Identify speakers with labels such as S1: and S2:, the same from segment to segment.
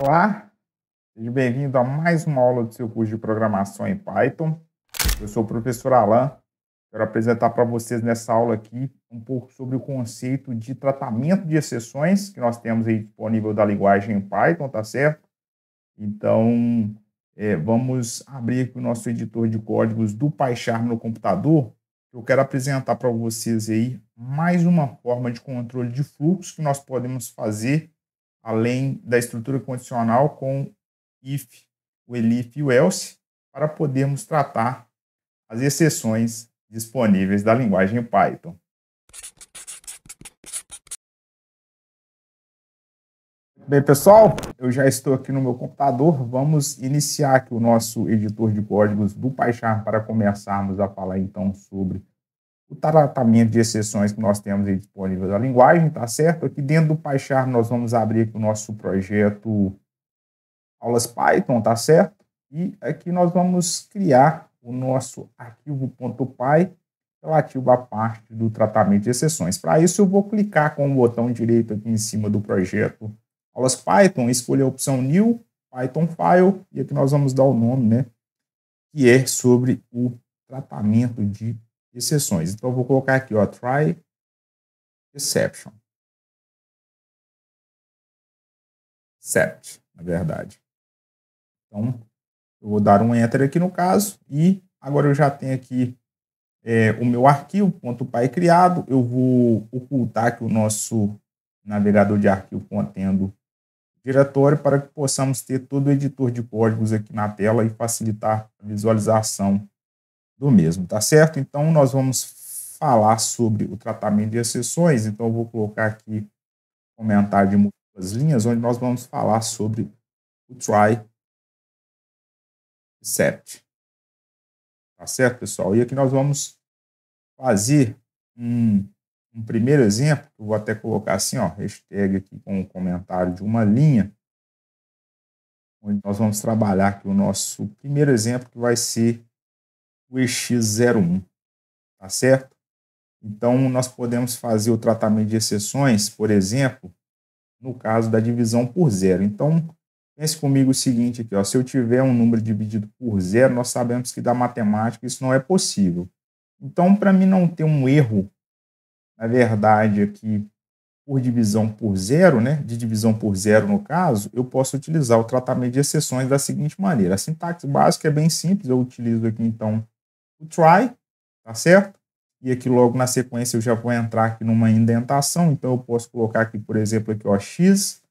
S1: Olá, seja bem-vindo a mais uma aula do seu curso de programação em Python. Eu sou o professor Alan. Quero apresentar para vocês nessa aula aqui um pouco sobre o conceito de tratamento de exceções que nós temos aí disponível da linguagem em Python, tá certo? Então, vamos abrir aqui o nosso editor de códigos do PyCharm no computador. Eu quero apresentar para vocês aí mais uma forma de controle de fluxo que nós podemos fazer além da estrutura condicional com if, o elif e o else, para podermos tratar as exceções disponíveis da linguagem Python. Bem, pessoal, eu já estou aqui no meu computador. Vamos iniciar aqui o nosso editor de códigos do PyCharm para começarmos a falar, então, sobre o tratamento de exceções que nós temos aí disponível da linguagem, tá certo? Aqui dentro do PyCharm nós vamos abrir aqui o nosso projeto Aulas Python, tá certo? E aqui nós vamos criar o nosso arquivo.py relativo à parte do tratamento de exceções. Para isso, eu vou clicar com o botão direito aqui em cima do projeto Aulas Python, escolher a opção New, Python File, e aqui nós vamos dar o nome, né, que é sobre o tratamento de exceções. Então, eu vou colocar aqui, ó, try exception. Except, na verdade. Então, eu vou dar um Enter aqui no caso, e agora eu já tenho aqui o meu arquivo .py criado. Eu vou ocultar aqui o nosso navegador de arquivo contendo diretório para que possamos ter todo o editor de códigos aqui na tela e facilitar a visualização do mesmo, tá certo? Então, nós vamos falar sobre o tratamento de exceções. Então, eu vou colocar aqui comentário de múltiplas linhas, onde nós vamos falar sobre o try except. Tá certo, pessoal? E aqui nós vamos fazer um primeiro exemplo, que eu vou até colocar assim, ó, hashtag aqui com um comentário de uma linha, onde nós vamos trabalhar aqui o nosso primeiro exemplo, que vai ser o EX01, tá certo? Então, nós podemos fazer o tratamento de exceções, por exemplo, no caso da divisão por zero. Então, pense comigo o seguinte aqui, ó, se eu tiver um número dividido por zero, nós sabemos que da matemática isso não é possível. Então, para mim não ter um erro, na verdade, aqui, por divisão por zero, né, de divisão por zero no caso, eu posso utilizar o tratamento de exceções da seguinte maneira. A sintaxe básica é bem simples, eu utilizo aqui, então, o try, tá certo? E aqui logo na sequência eu já vou entrar aqui numa indentação, então eu posso colocar aqui, por exemplo, aqui, ó, x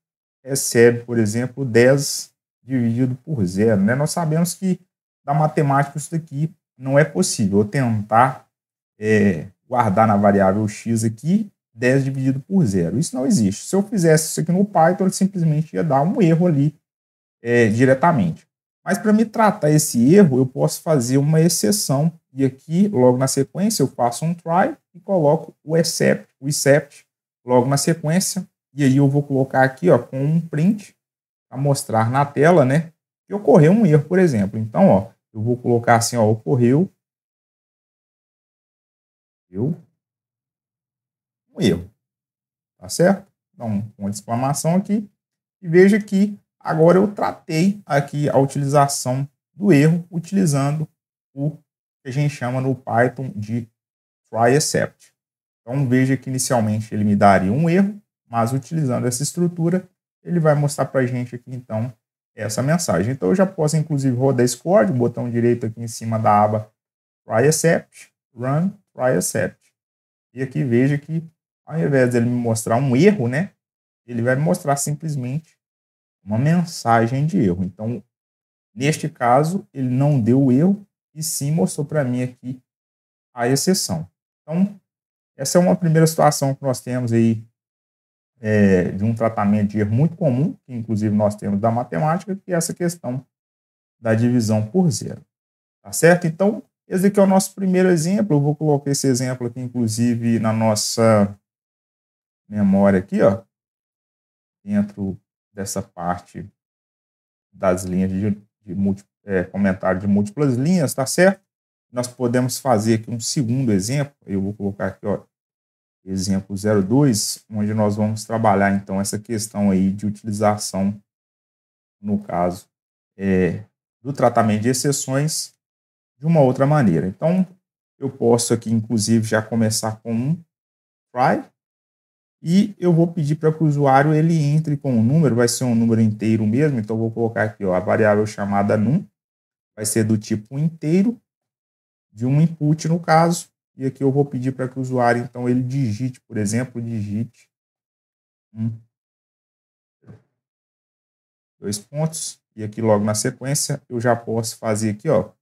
S1: recebe, por exemplo, 10 dividido por zero, né? Nós sabemos que da matemática isso daqui não é possível. Eu tentar guardar na variável x aqui 10 dividido por zero. Isso não existe. Se eu fizesse isso aqui no Python, ele simplesmente ia dar um erro ali diretamente. Mas para me tratar esse erro, eu posso fazer uma exceção. E aqui, logo na sequência, eu faço um try e coloco o except logo na sequência. E aí eu vou colocar aqui, ó, com um print para mostrar na tela, né, que ocorreu um erro, por exemplo. Então, ó, eu vou colocar assim, ó, ocorreu um erro, tá certo? Então, com exclamação aqui. E veja que agora eu tratei aqui a utilização do erro utilizando o que a gente chama no Python de try except. Então, veja que inicialmente ele me daria um erro, mas utilizando essa estrutura, ele vai mostrar para a gente aqui, então, essa mensagem. Então, eu já posso, inclusive, rodar esse código, botão direito aqui em cima da aba try except, run try except. E aqui veja que, ao invés de ele me mostrar um erro, né, ele vai me mostrar simplesmente uma mensagem de erro. Então, neste caso, ele não deu o erro, e sim mostrou para mim aqui a exceção. Então, essa é uma primeira situação que nós temos aí de um tratamento de erro muito comum, que inclusive nós temos da matemática, que é essa questão da divisão por zero. Tá certo? Então, esse aqui é o nosso primeiro exemplo. Eu vou colocar esse exemplo aqui, inclusive, na nossa memória aqui, ó, dentro dessa parte das linhas comentário de múltiplas linhas, tá certo? Nós podemos fazer aqui um segundo exemplo. Eu vou colocar aqui, ó, exemplo 02, onde nós vamos trabalhar, então, essa questão aí de utilização no caso, do tratamento de exceções de uma outra maneira. Então, eu posso aqui, inclusive, já começar com um try, e eu vou pedir para que o usuário ele entre com um número, vai ser um número inteiro mesmo, então eu vou colocar aqui, ó, a variável chamada num, vai ser do tipo inteiro, de um input no caso, e aqui eu vou pedir para que o usuário, então, ele digite, por exemplo, digite 2 pontos, e aqui logo na sequência eu já posso fazer aqui, ó,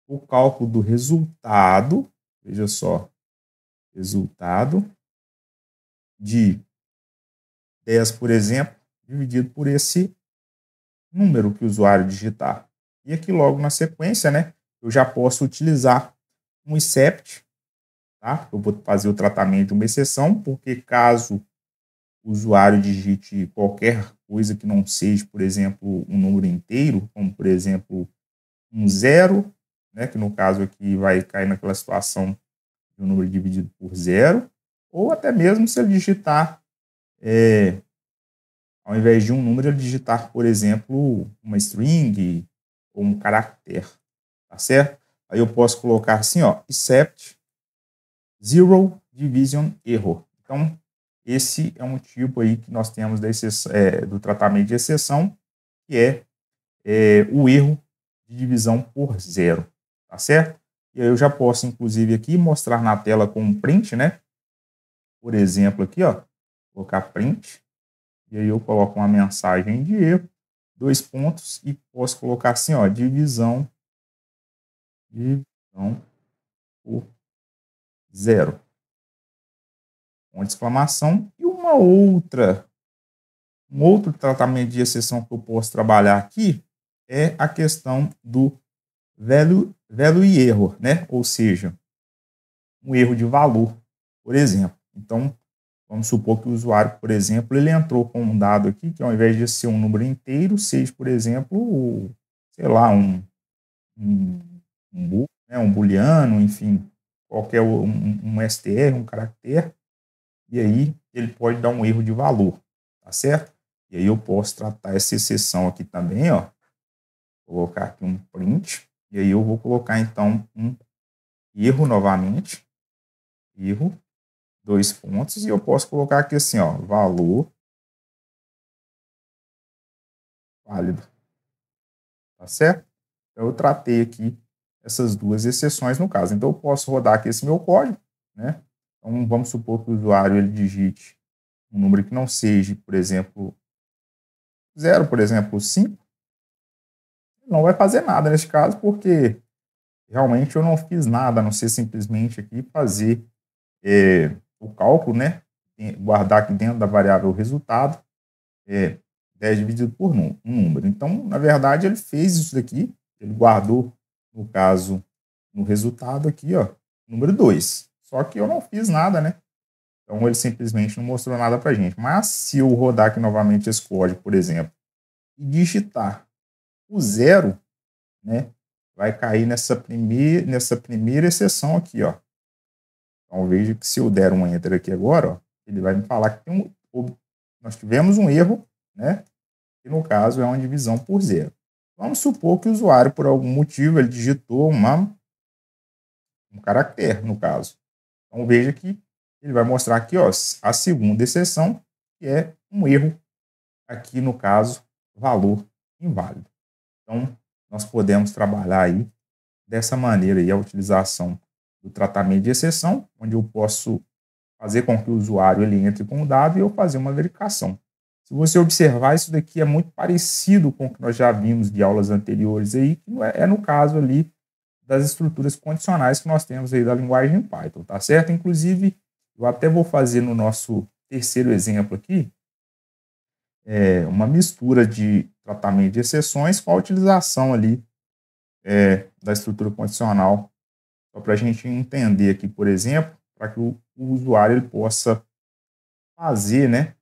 S1: o cálculo do resultado, veja só, resultado de 10, por exemplo, dividido por esse número que o usuário digitar. E aqui logo na sequência, né, eu já posso utilizar um except, tá? Eu vou fazer o tratamento de uma exceção, porque caso o usuário digite qualquer coisa que não seja, por exemplo, um número inteiro, como por exemplo um zero, né, que no caso aqui vai cair naquela situação de um número dividido por zero, ou até mesmo se ele digitar, ao invés de um número, ele digitar, por exemplo, uma string ou um caractere, tá certo? Aí eu posso colocar assim, ó, except zero division error. Então, esse é um tipo aí que nós temos da exceção, do tratamento de exceção, que é o erro de divisão por zero, tá certo? E aí eu já posso, inclusive, aqui mostrar na tela com um print, né? Por exemplo, aqui, ó, colocar print, e aí eu coloco uma mensagem de erro, 2 pontos, e posso colocar assim, ó, divisão por zero, com exclamação, e um outro tratamento de exceção que eu posso trabalhar aqui é a questão do value error, né? Ou seja, um erro de valor, por exemplo. Então, vamos supor que o usuário, por exemplo, ele entrou com um dado aqui que ao invés de ser um número inteiro, seja, por exemplo, sei lá, né, um booleano, enfim, qualquer um str, um caractere, e aí ele pode dar um erro de valor, tá certo? E aí eu posso tratar essa exceção aqui também, ó, colocar aqui um print, e aí eu vou colocar então um erro novamente, erro, 2 pontos, e eu posso colocar aqui assim, ó, valor válido, tá certo? Então eu tratei aqui essas duas exceções no caso. Então eu posso rodar aqui esse meu código, né? Então vamos supor que o usuário ele digite um número que não seja, por exemplo, 0, por exemplo, 5, não vai fazer nada nesse caso, porque realmente eu não fiz nada, a não ser simplesmente aqui fazer o cálculo, né? Guardar aqui dentro da variável o resultado, 10 dividido por um número. Então, na verdade, ele fez isso daqui, ele guardou, no caso, no resultado aqui, ó, número 2. Só que eu não fiz nada, né? Então, ele simplesmente não mostrou nada pra gente. Mas, se eu rodar aqui novamente esse código, por exemplo, e digitar o 0, né, vai cair nessa primeira exceção aqui, ó. Então, veja que se eu der um enter aqui agora, ó, ele vai me falar que nós tivemos um erro, né, que no caso é uma divisão por zero. Vamos supor que o usuário, por algum motivo, ele digitou um caractere, no caso. Então, veja que ele vai mostrar aqui, ó, a segunda exceção, que é um erro, aqui no caso, valor inválido. Então, nós podemos trabalhar aí dessa maneira aí a utilização do tratamento de exceção, onde eu posso fazer com que o usuário ele entre com o dado e eu fazer uma verificação. Se você observar, isso daqui é muito parecido com o que nós já vimos de aulas anteriores aí, que é no caso ali das estruturas condicionais que nós temos aí da linguagem Python, tá certo? Inclusive, eu até vou fazer no nosso terceiro exemplo aqui, uma mistura de tratamento de exceções com a utilização ali da estrutura condicional, só para a gente entender aqui, por exemplo, para que o usuário ele possa fazer, né,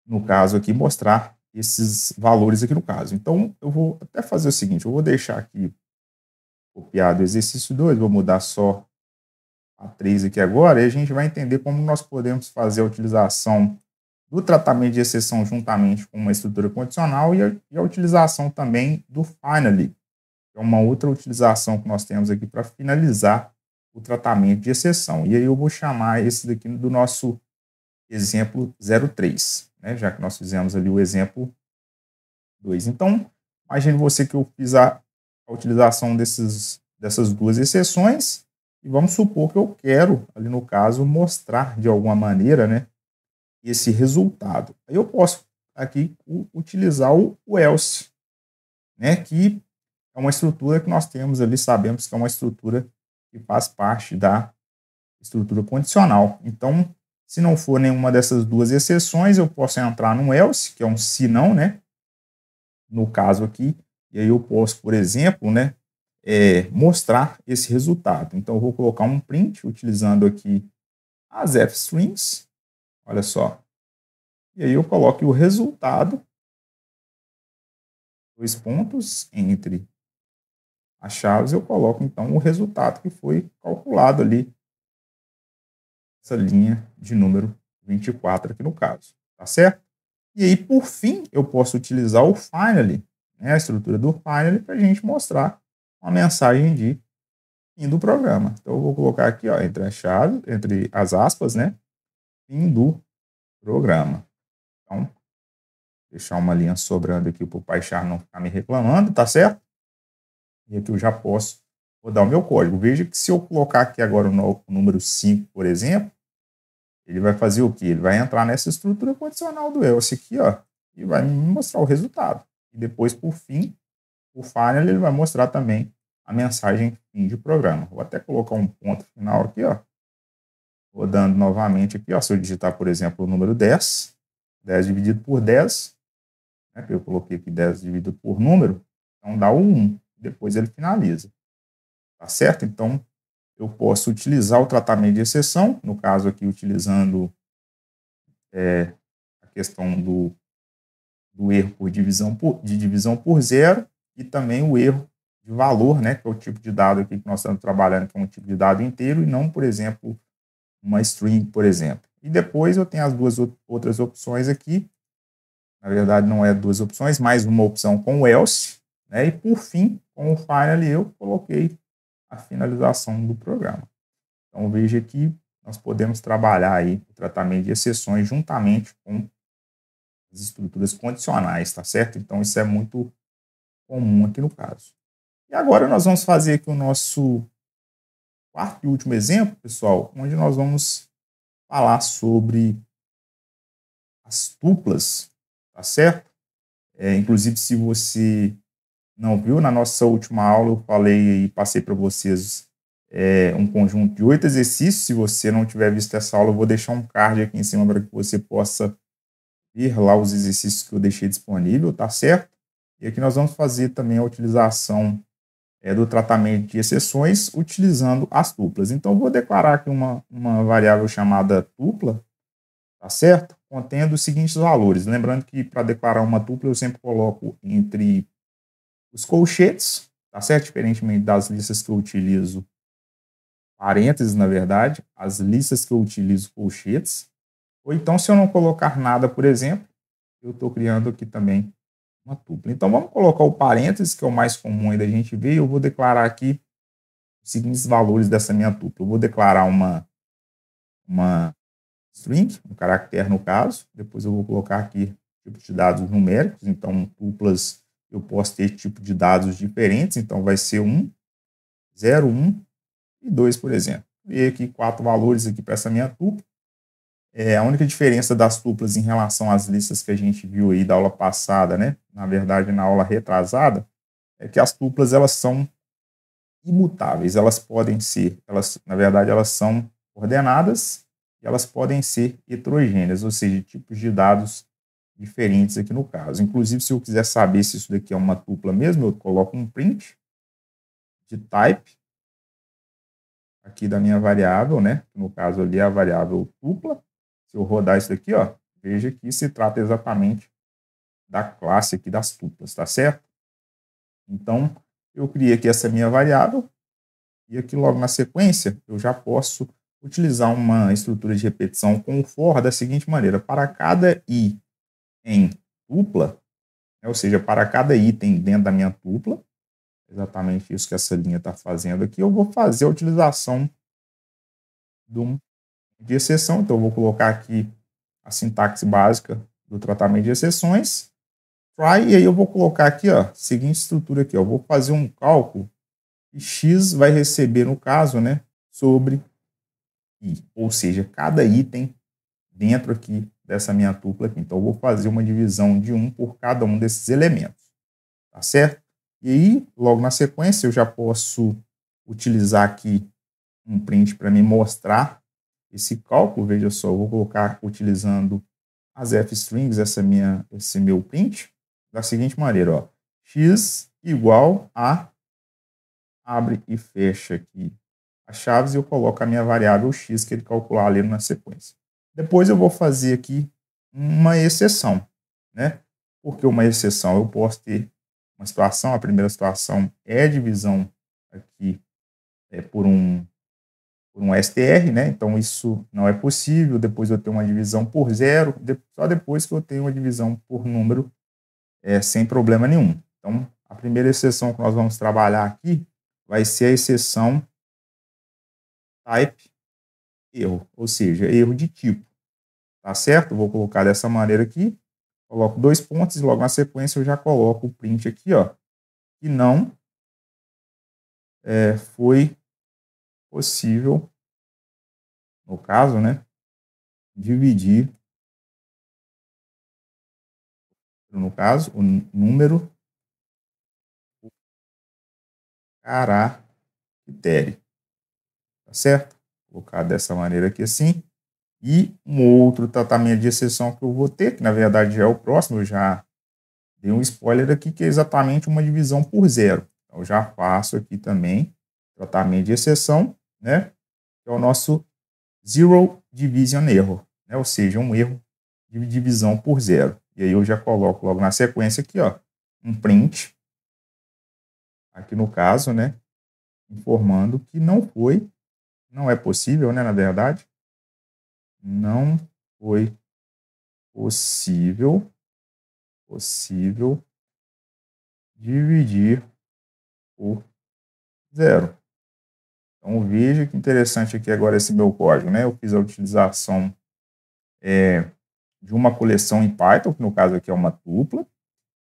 S1: no caso aqui, mostrar esses valores aqui no caso. Então, eu vou até fazer o seguinte, eu vou deixar aqui copiado o exercício 2, vou mudar só a 3 aqui agora, e a gente vai entender como nós podemos fazer a utilização do tratamento de exceção juntamente com uma estrutura condicional e a utilização também do finally, que é uma outra utilização que nós temos aqui para finalizar o tratamento de exceção. E aí eu vou chamar esse daqui do nosso exemplo 03, né? Já que nós fizemos ali o exemplo 2. Então, imagine você que eu fiz a utilização dessas duas exceções e vamos supor que eu quero, ali no caso, mostrar de alguma maneira, né, esse resultado. Aí eu posso aqui utilizar o else, né, que é uma estrutura que nós temos ali, sabemos que é uma estrutura que faz parte da estrutura condicional. Então, se não for nenhuma dessas duas exceções, eu posso entrar no else, que é um se não, né, no caso aqui, e aí eu posso, por exemplo, né, mostrar esse resultado. Então, eu vou colocar um print utilizando aqui as f-strings, olha só, e aí eu coloco o resultado, dois pontos, entre as chaves, eu coloco então o resultado que foi calculado ali, essa linha de número 24 aqui no caso, tá certo? E aí, por fim, eu posso utilizar o finally, né, a estrutura do finally, para a gente mostrar uma mensagem de fim do programa. Então, eu vou colocar aqui, ó, entre as chaves, entre as aspas, né, fim do programa. Então, deixar uma linha sobrando aqui para o PyCharm não ficar me reclamando, tá certo? E aqui eu já posso rodar o meu código. Veja que se eu colocar aqui agora o número 5, por exemplo, ele vai fazer o quê? Ele vai entrar nessa estrutura condicional do else aqui, ó, e vai me mostrar o resultado. E depois, por fim, o final, ele vai mostrar também a mensagem fim de programa. Vou até colocar um ponto final aqui, ó, rodando novamente aqui, ó, se eu digitar, por exemplo, o número 10, 10 dividido por 10, né, que eu coloquei aqui 10 dividido por número, então dá o 1, depois ele finaliza. Tá certo? Então, eu posso utilizar o tratamento de exceção, no caso aqui, utilizando a questão do erro de divisão por zero e também o erro de valor, né, que é o tipo de dado aqui que nós estamos trabalhando, que é um tipo de dado inteiro e não, por exemplo, uma string, por exemplo. E depois eu tenho as duas outras opções aqui, na verdade não é duas opções, mais uma opção com o else, né, e por fim, com o finally eu coloquei a finalização do programa. Então veja que nós podemos trabalhar aí o tratamento de exceções juntamente com as estruturas condicionais, tá certo? Então isso é muito comum aqui no caso. E agora nós vamos fazer aqui o nosso quarto e último exemplo, pessoal, onde nós vamos falar sobre as tuplas, tá certo? Inclusive, se você não viu, na nossa última aula eu falei e passei para vocês um conjunto de 8 exercícios. Se você não tiver visto essa aula, eu vou deixar um card aqui em cima para que você possa ver lá os exercícios que eu deixei disponível, tá certo? E aqui nós vamos fazer também a utilização do tratamento de exceções utilizando as tuplas. Então, eu vou declarar aqui uma variável chamada tupla, tá certo? Contendo os seguintes valores. Lembrando que para declarar uma tupla eu sempre coloco entre os colchetes, tá certo? Diferentemente das listas que eu utilizo parênteses, na verdade, as listas que eu utilizo colchetes. Ou então, se eu não colocar nada, por exemplo, eu estou criando aqui também uma tupla. Então, vamos colocar o parênteses, que é o mais comum aí da gente ver, e eu vou declarar aqui os seguintes valores dessa minha tupla. Eu vou declarar uma string, um caractere no caso, depois eu vou colocar aqui tipos de dados numéricos, então tuplas eu posso ter tipo de dados diferentes, então vai ser 1, 0, 1 e 2, por exemplo. E aqui 4 valores aqui para essa minha tupla. A única diferença das tuplas em relação às listas que a gente viu aí da aula passada, né? Na verdade, na aula retrasada, é que as tuplas elas são imutáveis. Elas podem ser, na verdade, elas são ordenadas e elas podem ser heterogêneas, ou seja, tipos de dados diferentes aqui no caso. Inclusive, se eu quiser saber se isso daqui é uma tupla mesmo, eu coloco um print de type aqui da minha variável, né? No caso ali é a variável tupla. Se eu rodar isso daqui, ó, veja que se trata exatamente da classe aqui das tuplas, tá certo? Então, eu criei aqui essa minha variável e aqui logo na sequência eu já posso utilizar uma estrutura de repetição com o for da seguinte maneira: para cada i em tupla, né, ou seja, para cada item dentro da minha tupla, exatamente isso que essa linha está fazendo aqui, eu vou fazer a utilização de exceção. Então, eu vou colocar aqui a sintaxe básica do tratamento de exceções, try, e aí eu vou colocar aqui, ó, seguinte estrutura aqui, ó, eu vou fazer um cálculo e x vai receber, no caso, né, sobre i, ou seja, cada item dentro aqui dessa minha tupla aqui. Então, eu vou fazer uma divisão de 1 por cada um desses elementos, tá certo? E aí, logo na sequência, eu já posso utilizar aqui um print para me mostrar esse cálculo. Veja só, eu vou colocar utilizando as f-strings, esse meu print, da seguinte maneira, ó, x igual a, abre e fecha aqui as chaves, e eu coloco a minha variável x que ele calcular ali na sequência. Depois eu vou fazer aqui uma exceção, né? Porque uma exceção, eu posso ter uma situação, a primeira situação é a divisão aqui por um str, né? Então isso não é possível. Depois eu tenho uma divisão por zero, só depois que eu tenho uma divisão por número sem problema nenhum. Então a primeira exceção que nós vamos trabalhar aqui vai ser a exceção type erro, ou seja, erro de tipo, tá certo? Vou colocar dessa maneira aqui, coloco 2 pontos e logo na sequência eu já coloco o print aqui, ó, que não foi possível, no caso, né, dividir, no caso, o número por caractere, tá certo? Vou colocar dessa maneira aqui assim. E um outro tratamento de exceção que eu vou ter, que na verdade já é o próximo, eu já dei um spoiler aqui, que é exatamente uma divisão por zero. Então, eu já faço aqui também tratamento de exceção, né? Que é o nosso Zero Division Error, né? Ou seja, um erro de divisão por zero. E aí eu já coloco logo na sequência aqui, ó, um print, aqui no caso, né? Informando que não é possível, né? Na verdade, não foi possível dividir por zero. Então, veja que interessante aqui agora esse meu código, né? Eu fiz a utilização de uma coleção em Python, que no caso aqui é uma tupla.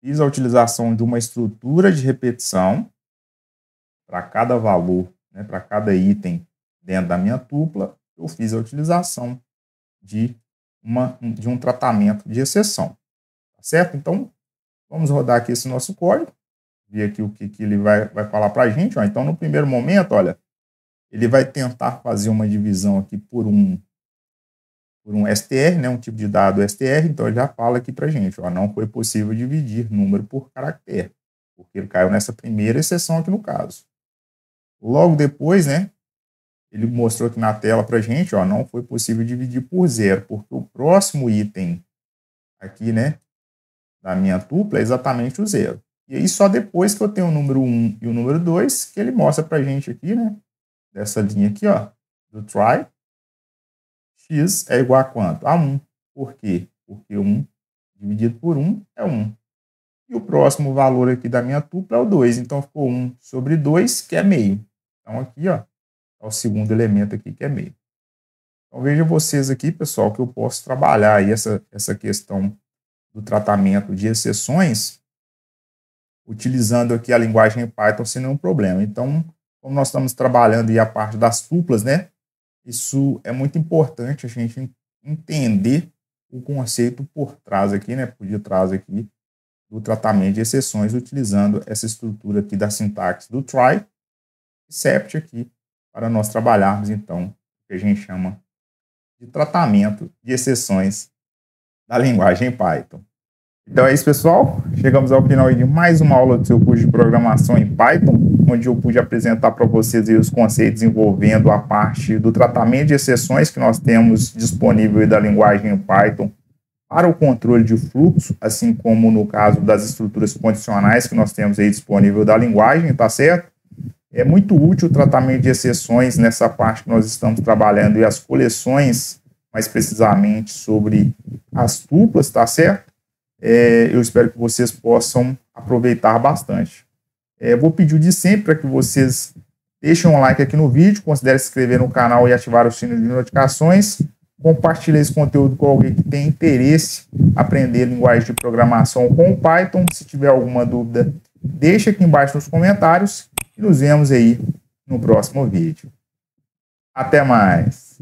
S1: Fiz a utilização de uma estrutura de repetição para cada valor, né? Para cada item dentro da minha tupla. Eu fiz a utilização de um tratamento de exceção, tá certo? Então, vamos rodar aqui esse nosso código, ver aqui o que ele vai falar para a gente. Ó. Então, no primeiro momento, olha, ele vai tentar fazer uma divisão aqui por um str, né, um tipo de dado str. Então, ele já fala aqui para a gente, ó, não foi possível dividir número por caractere, porque ele caiu nessa primeira exceção aqui no caso. Logo depois, né, ele mostrou aqui na tela para a gente, ó, não foi possível dividir por zero, porque o próximo item aqui, né, da minha tupla é exatamente o zero. E aí só depois que eu tenho o número 1 e o número 2, que ele mostra para a gente aqui, né, dessa linha aqui, ó, do try, x é igual a quanto? A 1. Por quê? Porque 1 dividido por 1 é 1. E o próximo valor aqui da minha tupla é o 2. Então, ficou 1 sobre 2, que é meio. Então, aqui, ó, é o segundo elemento aqui, que é meio. Então, vejam vocês aqui, pessoal, que eu posso trabalhar aí essa questão do tratamento de exceções utilizando aqui a linguagem Python sem nenhum problema. Então, como nós estamos trabalhando aí a parte das tuplas, né? Isso é muito importante a gente entender o conceito por trás aqui, né? Por detrás aqui do tratamento de exceções, utilizando essa estrutura aqui da sintaxe do try e except aqui, para nós trabalharmos, então, o que a gente chama de tratamento de exceções da linguagem Python. Então é isso, pessoal. Chegamos ao final de mais uma aula do seu curso de programação em Python, onde eu pude apresentar para vocês aí os conceitos envolvendo a parte do tratamento de exceções que nós temos disponível da linguagem Python para o controle de fluxo, assim como no caso das estruturas condicionais que nós temos aí disponível da linguagem, tá certo? É muito útil o tratamento de exceções nessa parte que nós estamos trabalhando e as coleções, mais precisamente sobre as tuplas, tá certo? Eu espero que vocês possam aproveitar bastante. Vou pedir de sempre para que vocês deixem um like aqui no vídeo, considere se inscrever no canal e ativar o sino de notificações. Compartilhe esse conteúdo com alguém que tem interesse em aprender linguagem de programação com o Python. Se tiver alguma dúvida, deixa aqui embaixo nos comentários e nos vemos aí no próximo vídeo. Até mais!